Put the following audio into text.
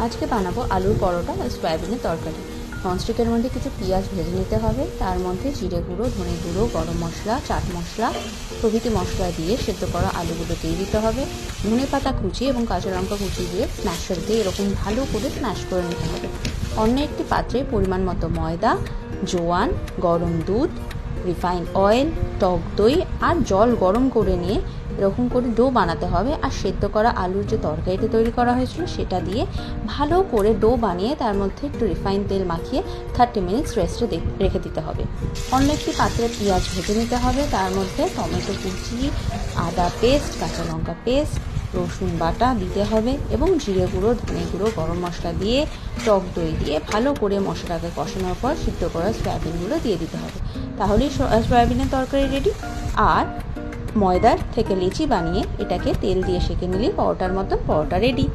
আজকে বানাবো আলুর পরোটা আর সয়াবিনের তরকারি। ননস্টিকের মধ্যে কিছু পেঁয়াজ ভেজে নিতে হবে, তার মধ্যে জিরে গুঁড়ো, ধনে গুঁড়ো, গরম মশলা, চাট মশলা প্রভৃতি মশলা দিয়ে সেদ্ধ করা আলুগুলো দিয়ে দিতে হবে। ধনে পাতা কুচি এবং কাঁচা লঙ্কা কুচি দিয়ে স্ম্যাশার দিয়ে এরকম ভালো করে স্ম্যাশ করে নিতে হবে। অন্য একটি পাত্রে পরিমাণ মতো ময়দা, জোয়ান, গরম দুধ, রিফাইন অয়েল, টক দই আর জল গরম করে নিয়ে এরকম করে ডো বানাতে হবে। আর সেদ্ধ করা আলুর যে তরকারিটা তৈরি করা হয়েছিল সেটা দিয়ে ভালো করে ডো বানিয়ে তার মধ্যে একটু রিফাইন তেল মাখিয়ে 30 মিনিটস রেস্টে রেখে দিতে হবে। অন্য একটি পাত্রে পেঁয়াজ ভেজে নিতে হবে, তার মধ্যে টমেটো কুচি, আদা পেস্ট, কাঁচা লঙ্কা পেস্ট, রসুন বাটা দিতে হবে এবং জিরে গুঁড়ো, ধনে গুঁড়ো, গরম মশলা দিয়ে টক দই দিয়ে ভালো করে মশলাটাকে কষানোর পর সিদ্ধ করা সয়াবিনগুলো দিয়ে দিতে হবে। তাহলেই সয়াবিনের তরকারি রেডি। আর ময়দার থেকে লেচি বানিয়ে এটাকে তেল দিয়ে সেঁকে নিলেই পরোটার মতো পরোটা রেডি।